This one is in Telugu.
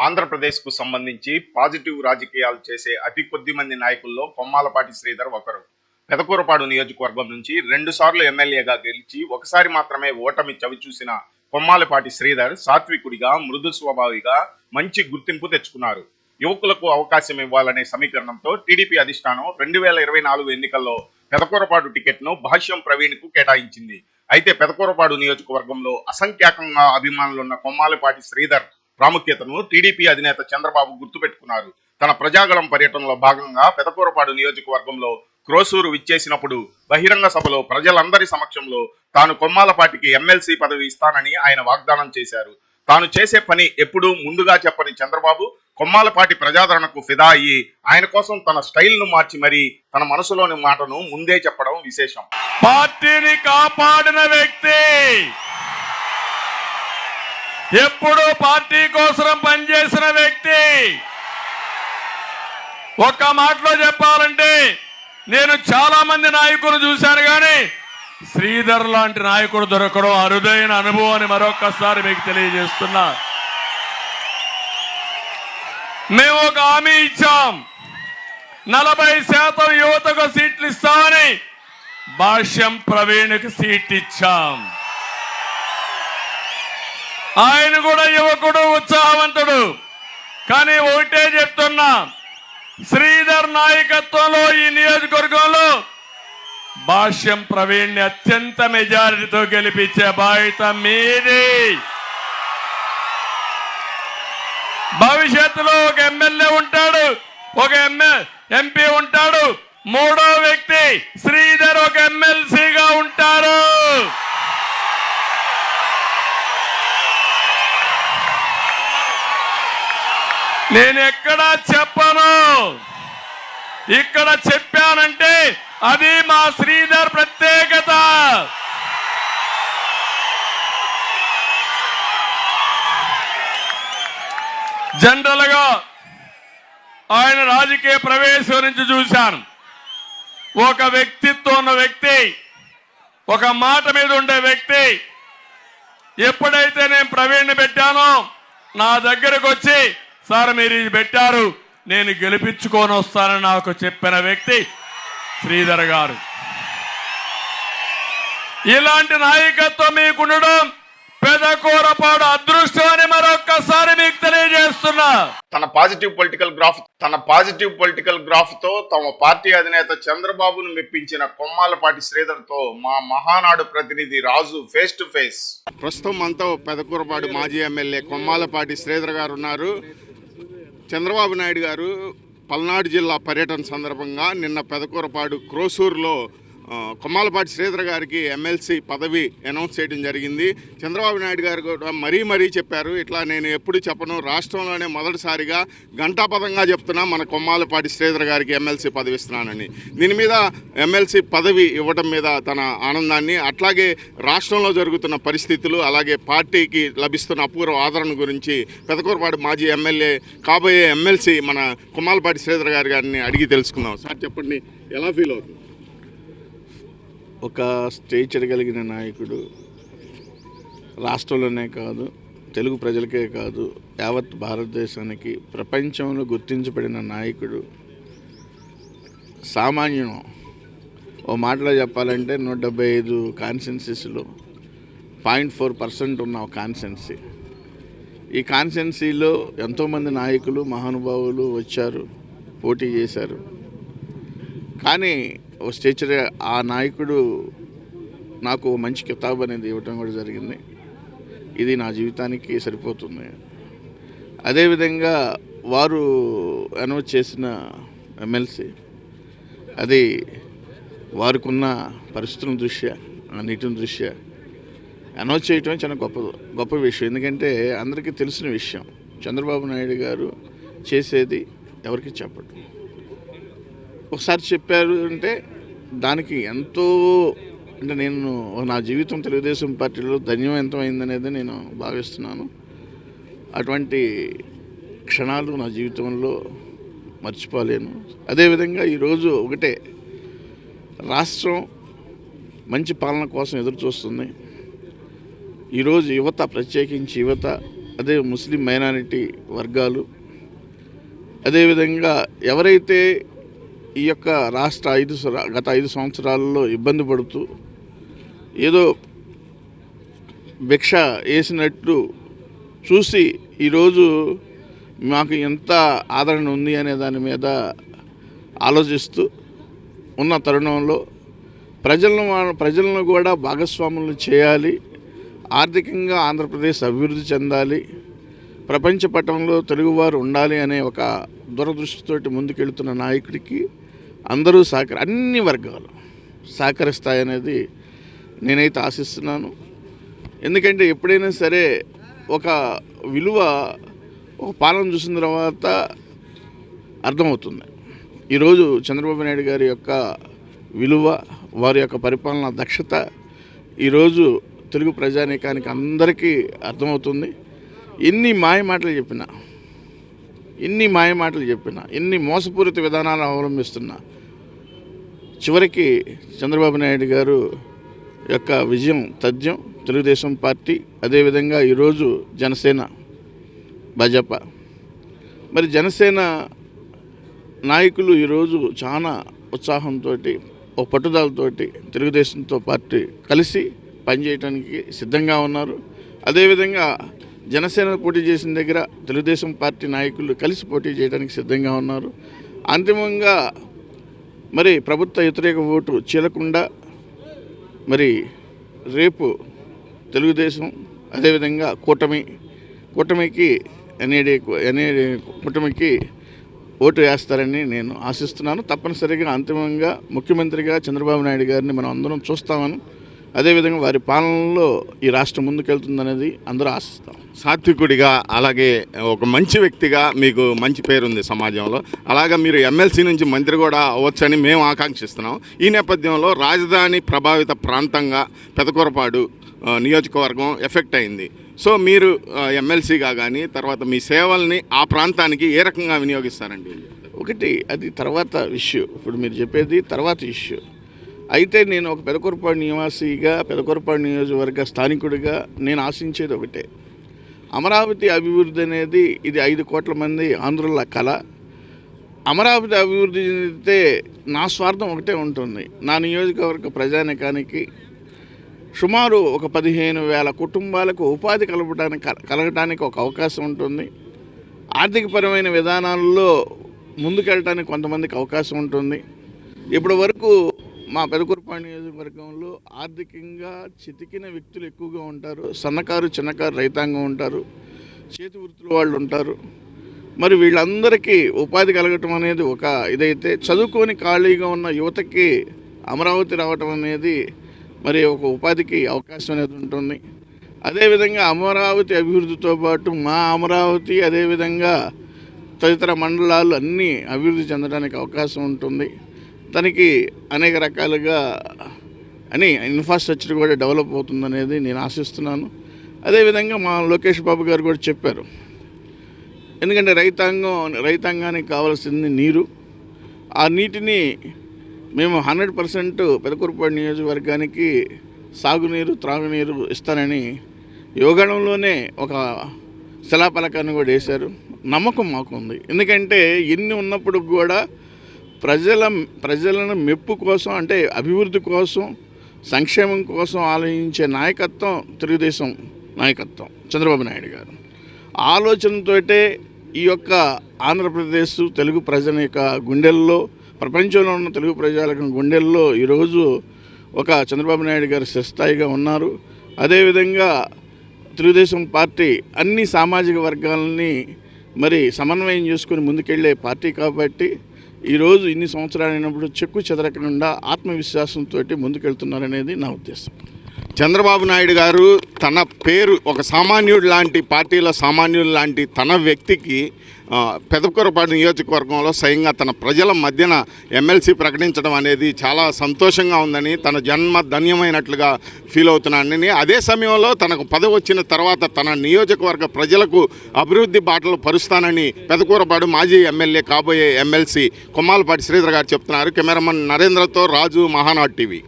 ఆంధ్రప్రదేశ్కు సంబంధించి పాజిటివ్ రాజకీయాలు చేసే అతి కొద్ది మంది నాయకుల్లో కొమ్మాలపాటి శ్రీధర్ ఒకరు. పెదకూరపాడు నియోజకవర్గం నుంచి 2 సార్లు ఎమ్మెల్యేగా గెలిచి ఒకసారి మాత్రమే ఓటమి చవిచూసిన కొమ్మాలపాటి శ్రీధర్ సాత్వికుడిగా, మృదు స్వభావిగా మంచి గుర్తింపు తెచ్చుకున్నారు. యువకులకు అవకాశం ఇవ్వాలనే సమీకరణంతో టీడీపీ అధిష్టానం 2024 ఎన్నికల్లో పెదకూరపాడు టికెట్ను భాష్యం ప్రవీణ్కు కేటాయించింది. అయితే పెదకూరపాడు నియోజకవర్గంలో అసంఖ్యాకంగా అభిమానులున్న కొమ్మాలపాటి శ్రీధర్ ప్రాముఖ్యతను టీడీపీ అధినేత చంద్రబాబు గుర్తుపెట్టుకున్నారు. తన ప్రజాగళం పర్యటనలో భాగంగా పెదకూరపాడు నియోజకవర్గంలో క్రోసూరు విచ్చేసినప్పుడు బహిరంగ సభలో ప్రజలందరి సమక్షంలో తాను కొమ్మాలపాటికి ఎమ్మెల్సీ పదవి ఇస్తానని ఆయన వాగ్దానం చేశారు. తాను చేసే పని ఎప్పుడూ ముందుగా చెప్పని చంద్రబాబు కొమ్మాలపాటి ప్రజాదరణకు ఫిదా అయ్యి ఆయన కోసం తన స్టైల్ను మార్చి మరీ తన మనసులోని మాటను ముందే చెప్పడం విశేషం. పార్టీని కాపాడిన వ్యక్తి, ఎప్పుడూ పార్టీ కోసం పనిచేసిన వ్యక్తి. ఒక్క మాటలో చెప్పాలంటే నేను చాలా మంది నాయకులు చూశాను, కానీ శ్రీధర్ లాంటి నాయకుడు దొరకడం అరుదైన అనుభవాన్ని మరొక్కసారి మీకు తెలియజేస్తున్నా. మేము ఒక హామీ ఇచ్చాం, 40% యువతకు సీట్లు ఇస్తామని. భాష్యం ప్రవీణ్కి సీట్ ఇచ్చాం. ఆయన కూడా యువకుడు, ఉత్సాహవంతుడు. కానీ ఒకటే చెప్తున్నా, శ్రీధర్ నాయకత్వంలో ఈ నియోజకవర్గంలో భాష్యం ప్రవీణ్ని అత్యంత మెజారిటీతో గెలిపించే బాధ్యత మీది. భవిష్యత్తులో ఒక ఎమ్మెల్యే ఉంటాడు, ఒక ఎంపీ ఉంటాడు, మూడో వ్యక్తి శ్రీధర్ ఒక ఎమ్మెల్సీగా ఉంటారు. నేను ఎక్కడా చెప్పను, ఇక్కడ చెప్పానంటే అది మా శ్రీధర్ ప్రత్యేకత. జనరల్ గా ఆయన రాజకీయ ప్రవేశం నుంచి చూశాను. ఒక వ్యక్తిత్వం ఉన్న వ్యక్తి, ఒక మాట మీద ఉండే వ్యక్తి. ఎప్పుడైతే నేను ప్రవీణ్ని పెట్టానో నా దగ్గరకు వచ్చి, సార్ మీరు ఇది పెట్టారు, నేను గెలిపించుకొని వస్తానని నాకు చెప్పిన వ్యక్తి శ్రీధర్ గారు. ఇలాంటి నాయకత్వం మీకుండడం పెదకూరపాడు అదృష్టం అని మరొక్కసారి మీకు తెలియజేస్తున్నా. తన పాజిటివ్ పొలిటికల్ గ్రాఫ్ తో తమ పార్టీ అధినేత చంద్రబాబును మెప్పించిన కొమ్మాలపాటి శ్రీధర్ తో మా మహానాడు ప్రతినిధి రాజు ఫేస్ టు ఫేస్. ప్రస్తుతం మనతో పెదకూరపాడు మాజీ ఎమ్మెల్యే కొమ్మాలపాటి శ్రీధర్ గారు ఉన్నారు. చంద్రబాబు నాయుడు గారు పల్నాడు జిల్లా పర్యటన సందర్భంగా నిన్న పెదకూరపాడు క్రోసూరులో కొమ్మాలపాటి శ్రీధర్ గారికి ఎమ్మెల్సీ పదవి అనౌన్స్ చేయడం జరిగింది. చంద్రబాబు నాయుడు గారు కూడా మరీ చెప్పారు, ఇట్లా నేను ఎప్పుడు చెప్పను, రాష్ట్రంలోనే మొదటిసారిగా ఘంటాపదంగా చెప్తున్నా మన కొమ్మాలపాటి శ్రీధర్ గారికి ఎమ్మెల్సీ పదవి ఇస్తున్నానని. దీని మీద ఎమ్మెల్సీ పదవి ఇవ్వడం మీద తన ఆనందాన్ని, అట్లాగే రాష్ట్రంలో జరుగుతున్న పరిస్థితులు, అలాగే పార్టీకి లభిస్తున్న అపూర్వ ఆదరణ గురించి పెదకూరపాడు మాజీ ఎమ్మెల్యే, కాబోయే ఎమ్మెల్సీ మన కొమ్మాలపాటి శ్రీధర్ గారిని అడిగి తెలుసుకుందాం. సార్ చెప్పండి, ఎలా ఫీల్ అవుతుంది? ఒక స్టేచర్ కలిగిన నాయకుడు, రాష్ట్రంలోనే కాదు తెలుగు ప్రజలకే కాదు యావత్ భారతదేశానికి ప్రపంచంలో గుర్తించబడిన నాయకుడు. సామాన్యం ఓ మాటలో చెప్పాలంటే 175 కాన్స్టిట్యున్సీస్లో 0.4% ఉన్న ఒక కాన్స్టిట్యున్సీ. ఈ కాన్స్టిట్యున్సీలో ఎంతోమంది నాయకులు, మహానుభావులు వచ్చారు, పోటీ చేశారు. కానీ ఓ స్టేచర్ ఆ నాయకుడు నాకు మంచి కితాబ్ అనేది ఇవ్వటం కూడా జరిగింది. ఇది నా జీవితానికి సరిపోతుంది. అదేవిధంగా వారు అనౌన్స్ చేసిన ఎమ్మెల్సీ, అది వారికున్న పరిస్థితుల దృష్ట్యా, నీటిని దృష్ట్యా అనౌన్స్ చేయటం చాలా గొప్ప విషయం. ఎందుకంటే అందరికీ తెలిసిన విషయం, చంద్రబాబు నాయుడు గారు చేసేది ఎవరికి చెప్పడు. ఒకసారి చెప్పారు అంటే దానికి ఎంతో, అంటే నేను నా జీవితం తెలుగుదేశం పార్టీలో ధన్యవంతమైందనేది నేను భావిస్తున్నాను. అటువంటి క్షణాలు నా జీవితంలో మర్చిపోలేను. అదేవిధంగా ఈరోజు ఒకటే, రాష్ట్రం మంచి పాలన కోసం ఎదురు చూస్తుంది. ఈరోజు యువత, ప్రత్యేకించి యువత అదే ముస్లిం మైనారిటీ వర్గాలు, అదేవిధంగా ఎవరైతే ఈ యొక్క రాష్ట్ర గత 5 సంవత్సరాలలో ఇబ్బంది పడుతూ ఏదో భిక్ష వేసినట్టు చూసి ఈరోజు మాకు ఎంత ఆదరణ ఉంది అనే దాని మీద ఆలోచిస్తూ ఉన్న తరుణంలో ప్రజలను కూడా భాగస్వాములు చేయాలి, ఆర్థికంగా ఆంధ్రప్రదేశ్ అభివృద్ధి చెందాలి, ప్రపంచ పటంలో తెలుగువారు ఉండాలి అనే ఒక దూరదృష్టితోటి ముందుకెళ్తున్న నాయకుడికి అందరూ అన్ని వర్గాలు సహకరిస్తాయనేది నేనైతే ఆశిస్తున్నాను. ఎందుకంటే ఎప్పుడైనా సరే ఒక విలువ ఒక పాలన చూసిన తర్వాత అర్థమవుతుంది. ఈరోజు చంద్రబాబు నాయుడు గారి యొక్క విలువ, వారి యొక్క పరిపాలనా దక్షత ఈరోజు తెలుగు ప్రజానీకానికి అందరికీ అర్థమవుతుంది. ఎన్ని మాయమాటలు చెప్పినా, ఎన్ని మోసపూరిత విధానాలు అవలంబిస్తున్నా చివరికి చంద్రబాబు నాయుడు గారు యొక్క విజయం తథ్యం. తెలుగుదేశం పార్టీ, అదేవిధంగా ఈరోజు జనసేన, భాజపా, మరి జనసేన నాయకులు ఈరోజు చాలా ఉత్సాహంతో, ఒక పట్టుదలతోటి తెలుగుదేశంతో పార్టీ కలిసి పనిచేయడానికి సిద్ధంగా ఉన్నారు. అదేవిధంగా జనసేన పోటీ చేసిన దగ్గర తెలుగుదేశం పార్టీ నాయకులు కలిసి పోటీ చేయడానికి సిద్ధంగా ఉన్నారు. అంతిమంగా మరి ప్రభుత్వ వ్యతిరేక ఓటు చీలకుండా మరి రేపు తెలుగుదేశం, అదేవిధంగా కూటమికి కూటమికి ఓటు వేస్తారని నేను ఆశిస్తున్నాను. తప్పనిసరిగా అంతిమంగా ముఖ్యమంత్రిగా చంద్రబాబు నాయుడు గారిని మనం అందరం చూస్తామని, అదేవిధంగా వారి పాలనలో ఈ రాష్ట్రం ముందుకెళ్తుందనేది అందరూ ఆశిస్తాం. సాత్వికుడిగా, అలాగే ఒక మంచి వ్యక్తిగా మీకు మంచి పేరుంది సమాజంలో. అలాగే మీరు ఎమ్మెల్సీ నుంచి మంత్రి కూడా అవ్వచ్చని మేము ఆకాంక్షిస్తున్నాం. ఈ నేపథ్యంలో రాజధాని ప్రభావిత ప్రాంతంగా పెదకూరపాడు నియోజకవర్గం ఎఫెక్ట్ అయింది. సో మీరు ఎమ్మెల్సీగా కానీ తర్వాత మీ సేవల్ని ఆ ప్రాంతానికి ఏ రకంగా వినియోగిస్తారండి? ఒకటి అది తర్వాత ఇష్యూ, ఇప్పుడు మీరు చెప్పేది తర్వాత ఇష్యూ. అయితే నేను ఒక పెదకూరపాడు నివాసిగా, పెదకూరపాడు నియోజకవర్గ స్థానికుడిగా నేను ఆశించేది ఒకటే, అమరావతి అభివృద్ధి అనేది ఇది 5 కోట్ల మంది ఆంధ్రుల కళ. అమరావతి అభివృద్ధి చెందితే నా స్వార్థం ఒకటే ఉంటుంది. నా నియోజకవర్గ ప్రజానికానికి సుమారు ఒక 15,000 కుటుంబాలకు ఉపాధి కలగటానికి ఒక అవకాశం ఉంటుంది. ఆర్థికపరమైన విధానాల్లో ముందుకెళ్ళటానికి కొంతమందికి అవకాశం ఉంటుంది. ఇప్పటి వరకు మా పెదకూరపాడు నియోజకవర్గంలో ఆర్థికంగా చితికిన వ్యక్తులు ఎక్కువగా ఉంటారు. సన్నకారు, చిన్నకారు రైతాంగం ఉంటారు, చేతి వృత్తుల వాళ్ళు ఉంటారు. మరి వీళ్ళందరికీ ఉపాధి కలగటం అనేది ఒక ఇదైతే, చదువుకొని ఖాళీగా ఉన్న యువతకి అమరావతి రావటం అనేది మరి ఒక ఉపాధికి అవకాశం అనేది ఉంటుంది. అదేవిధంగా అమరావతి అభివృద్ధితో పాటు మా అమరావతి, అదేవిధంగా తదితర మండలాలు అన్నీ అభివృద్ధి చెందడానికి అవకాశం ఉంటుంది. దానికి అనేక రకాలుగా ఇన్ఫ్రాస్ట్రక్చర్ కూడా డెవలప్ అవుతుందనేది నేను ఆశిస్తున్నాను. అదేవిధంగా మా లోకేష్ బాబు గారు కూడా చెప్పారు, ఎందుకంటే రైతాంగానికి కావాల్సింది నీరు. ఆ నీటిని మేము 100% పెదకూరపాడు నియోజకవర్గానికి సాగునీరు, త్రాగునీరు ఇస్తానని యోగంలోనే ఒక శిలాఫలకాన్ని కూడా వేశారు. నమ్మకం మాకు ఉంది. ఎందుకంటే ఎన్ని ఉన్నప్పుడు కూడా ప్రజలను మెప్పు కోసం, అంటే అభివృద్ధి కోసం, సంక్షేమం కోసం ఆలోచించే నాయకత్వం తెలుగుదేశం నాయకత్వం, చంద్రబాబు నాయుడు గారు ఆలోచనతోటే ఈ యొక్క ఆంధ్రప్రదేశ్ తెలుగు ప్రజల యొక్క గుండెల్లో, ప్రపంచంలో ఉన్న తెలుగు ప్రజల గుండెల్లో ఈరోజు ఒక చంద్రబాబు నాయుడు గారు స్థిరస్థాయిగా ఉన్నారు. అదేవిధంగా తెలుగుదేశం పార్టీ అన్ని సామాజిక వర్గాలని మరి సమన్వయం చేసుకుని ముందుకెళ్లే పార్టీ కాబట్టి ఈరోజు ఇన్ని సంవత్సరాలు అయినప్పుడు చెక్కు చెదరకుండా ఆత్మవిశ్వాసంతో ముందుకెళ్తున్నారనేది నా ఉద్దేశం. చంద్రబాబు నాయుడు గారు తన పేరు ఒక సామాన్యుడు లాంటి, పార్టీలో సామాన్యుడు లాంటి తన వ్యక్తికి పెదకూరపాడు నియోజకవర్గంలో స్వయంగా తన ప్రజల మధ్యన ఎమ్మెల్సీ ప్రకటించడం అనేది చాలా సంతోషంగా ఉందని, తన జన్మ ధన్యమైనట్లుగా ఫీల్ అవుతున్నానని, అదే సమయంలో తనకు పదవి వచ్చిన తర్వాత తన నియోజకవర్గ ప్రజలకు అభివృద్ధి బాటలు పరుస్తానని పెదకూరపాడు మాజీ ఎమ్మెల్యే, కాబోయే ఎమ్మెల్సీ కొమ్మాలపాటి శ్రీధర్ గారు చెప్తున్నారు. కెమెరామన్ నరేంద్రతో రాజు, మహానాడు టీవీ.